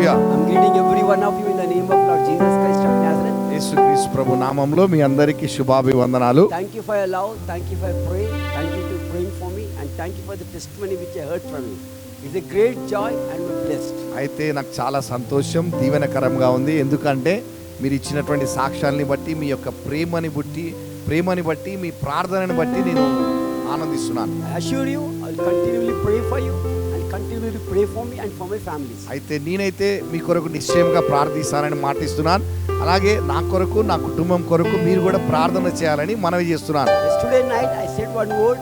Hallelujah. I'm greeting every one of you in the name of Lord Jesus Christ of Nazareth. యేసుక్రీస్తు ప్రభు నామములో మీ అందరికీ శుభాభివందనాలు. Thank you for your love, thank you for your prayer, thank you for praying for me, and thank you for the testimony which I heard from you. It's a great joy and we're blessed. అయితే నాకు చాలా సంతోషం, దీవెనకరంగా ఉంది. ఎందుకంటే మీరు ఇచ్చినటువంటి సాక్ష్యాలని బట్టి, మీ యొక్క ప్రేమని బట్టి, మీ ప్రార్థనని బట్టి నేను ఆనందిస్తున్నాను. I assure you, I'll continually pray for you and continually pray for me and for my families. అయితే నేనైతే మీ కొరకు నిశ్చయంగా ప్రార్థిస్తానని మాటిస్తున్నాను. అలాగే నా కొరకు, నా కుటుంబం కొరకు మీరు కూడా ప్రార్థన చేయాలని మనవి చేస్తున్నాను. Yesterday night I said one word.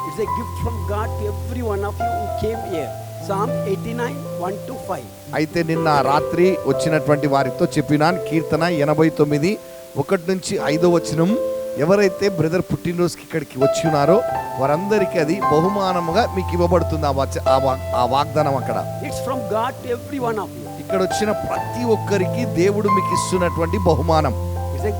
It's a gift from God to every one of you who came here. Psalm 89, 1-5. అయితే నిన్న రాత్రి వచ్చినటువంటి వారితో చెప్పినాను, కీర్తన 89, 1-5 ఎవరైతే బ్రదర్ పుట్టినరోజుకి ఇక్కడికి వచ్చి ఉన్నారో వారందరికీ అది బహుమానముగా మీకు ఇవ్వబడుతుంది. ఆ వాగ్దానం అక్కడ. It's from God to every one of you. ఇక్కడ వచ్చిన ప్రతి ఒక్కరికి దేవుడు మీకు ఇస్తున్నటువంటి బహుమానం. It's a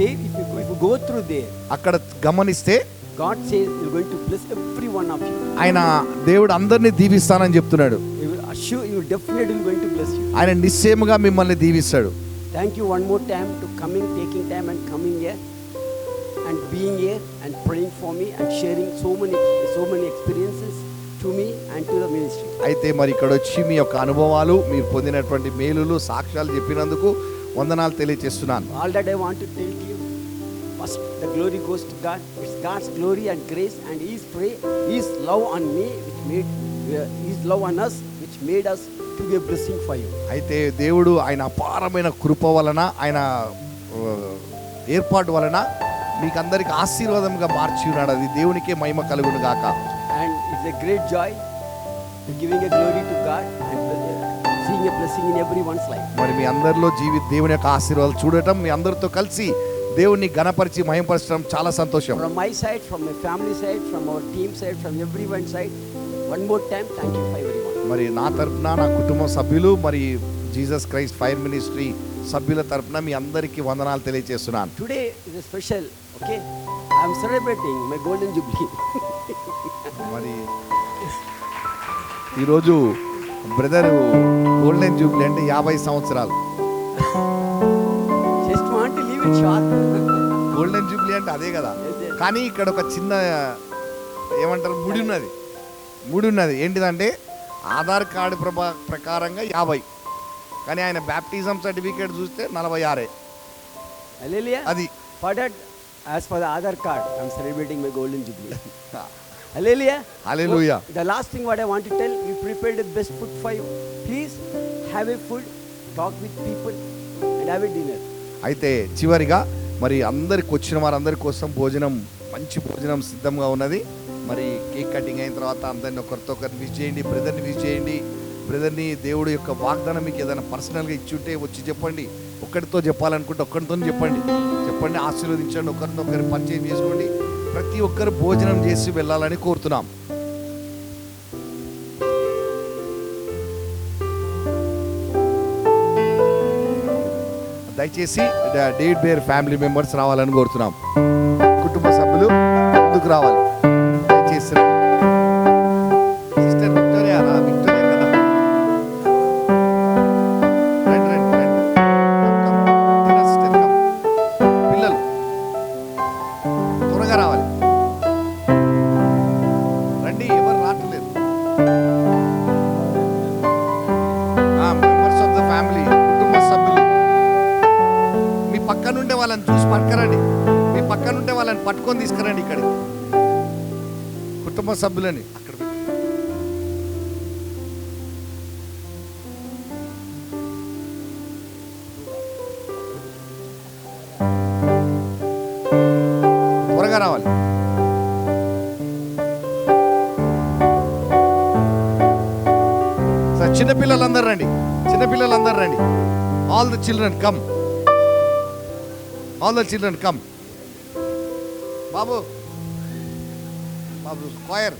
day, if you go through there, అక్కడ గమనిస్తే God says you're going to bless every one of you. ఆయన దేవుడు అందరినీ దీవిస్తానని చెప్తున్నాడు. He will assure you definitely going to bless you. ఆయన నిశ్చయముగా మిమ్మల్ని దీవిస్తాడు. Thank you one more time to taking time and coming here and being here and praying for me and sharing so many experiences to me and to the ministry. అయితే మరి ఇక్కడ వచ్చి మీ యొక్క అనుభవాలు, మీరు పొందినటువంటి మేలులు, సాక్ష్యాలు చెప్పినందుకు వందనాలు తెలియజేస్తున్నాను. All that I want to tell to you, first the glory goes to God. It's God's glory and grace and His love on me His love on us which made us to be a blessing for you. అయితే దేవుడు ఆయన అపారమైన కృప వలన, ఆయన ఏర్పాటు వలన మీకు అందరికి ఆశీర్వాదంగా మార్చి ఉన్నాడు. అది దేవునికే మహిమ కలుగును గాక. And it's a great joy giving a glory to God and seeing a blessing in everyone's life. మరి మీ అందరిలో దేవుని యొక్క ఆశీర్వాదాలు చూడటం, మీ అందరితో కలిసి దేవుణ్ణి ఘనపరిచి మహిమపరచడం చాలా సంతోషం. From my side, from my family side, from our team side, from everyone's side, one more time thank you for everyone. మరి నా తరపున, నా కుటుంబ సభ్యులు, మరి జీసస్ క్రైస్ట్ ఫైర్ మినిస్ట్రీ సభ్యుల తరపున మీ అందరికీ వందనాలు తెలియజేస్తున్నాను. Today is a special, okay? I am celebrating my golden jubilee. మరి ఈరోజు బ్రదర్ గోల్డెన్ జూబ్లీ అంటే 50 సంవత్సరాలు. Just want to leave it short. Golden Jubilee అంటే అదే కదా. కానీ ఇక్కడ ఒక చిన్న ఏమంటారు ముడి ఉన్నది. ఏంటిదంటే ఆధార్ కార్డు ప్రకారంగా 50, కానీ ఆయన బ్యాప్టిజం సర్టిఫికేట్ చూస్తే 46. Hallelujah. అది For that, as for the Aadhaar card, I am celebrating my golden jubilee. Hallelujah. Hallelujah. So, the last thing what I want to tell, we prepared the best food for you. Please have a food, talk with people and have a dinner. అయితే చివరిగా మరి అందరికి వచ్చిన వారందరి కోసం మంచి భోజనం సిద్ధంగా ఉన్నది. మరి కేక్ కటింగ్ అయిన తర్వాత అందరిని ఒకరిని విష్ చేయండి, బ్రదర్ని విష్ చేయండి. బ్రదర్ని దేవుడు యొక్క వాగ్దానం మీకు ఏదైనా పర్సనల్గా ఇచ్చుంటే వచ్చి చెప్పండి. ఒక్కడితో చెప్పాలనుకుంటే ఒక్కడితో చెప్పండి, ఆశీర్వదించండి, ఒకరినొకరు పరిచయం చేసుకోండి. ప్రతి ఒక్కరు భోజనం చేసి వెళ్ళాలని కోరుతున్నాం. దయచేసి డేవిడ్ బేర్ ఫ్యామిలీ మెంబర్స్ రావాలని కోరుతున్నాం. కుటుంబ సభ్యులు ముందుకు రావాలి దయచేసి. సిస్టర్ విక్టోరియా కదా, రండి. సిస్టర్ పిల్లలు త్వరగా రావాలి, రండి. ఎవరు రావట్లేదు. మెంబర్స్ ఆఫ్ ద ఫ్యామిలీ, కుటుంబ సభ్యులు మీ పక్కనుండే వాళ్ళని చూసి పట్టుకరండి. మీ పక్కనుంటే వాళ్ళని పట్టుకొని తీసుకురండి ఇక్కడికి. కుటుంబ సభ్యులని అక్కడ త్వరగా రావాలి. చిన్నపిల్లలందరూ రండి. All the children come. Babu square.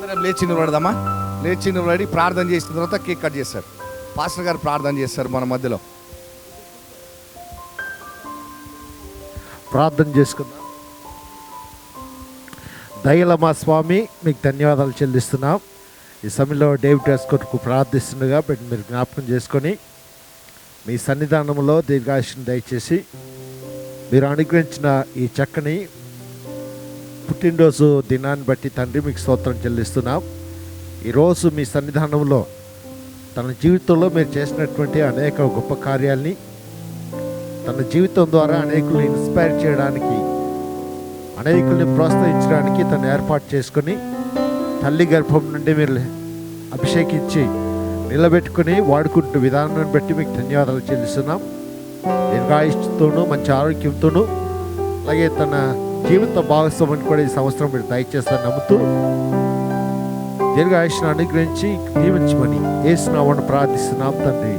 అందరం లేచి నిలబడదామా? లేచి నిలబడి ప్రార్థన చేసిన తర్వాత కేక్ కట్ చేస్తారు. పాస్టర్ గారు ప్రార్థన చేస్తారు మన మధ్యలో. ప్రార్థన చేసుకుందాం. దయల మా స్వామి, మీకు ధన్యవాదాలు చెల్లిస్తున్నాం. ఈ సమయంలో డేవిడ్ డ్రెస్ కొట్టుకు ప్రార్థిస్తుండగా బట్ మీరు జ్ఞాపకం చేసుకొని మీ సన్నిధానంలో దీర్ఘాయుష్ను దయచేసి మీరు అనుగ్రహించిన ఈ చక్కని పుట్టినరోజు దినాన్ని బట్టి తండ్రి మీకు స్తోత్రం చెల్లిస్తున్నాం. ఈరోజు మీ సన్నిధానంలో తన జీవితంలో మీరు చేసినటువంటి అనేక గొప్ప కార్యాల్ని, తన జీవితం ద్వారా అనేకుల్ని ఇన్స్పైర్ చేయడానికి, అనేకుల్ని ప్రోత్సహించడానికి తను ఏర్పాటు చేసుకొని తల్లి గర్భం నుండి మీరు అభిషేకించి నిలబెట్టుకుని వాడుకుంటున్న విధానాన్ని బట్టి మీకు ధన్యవాదాలు చెల్లిస్తున్నాం. దీర్ఘాయుష్తోనూ మంచి ఆరోగ్యంతోనూ అలాగే తన జీవిత భాగస్వామిని కూడా ఈ సంవత్సరం మీరు దయచేస్తారని నమ్ముతూ దీర్ఘాయుష్ను అనుగ్రహించి దీవించమని యేసు నామమున ప్రార్థిస్తున్నాం తండ్రి.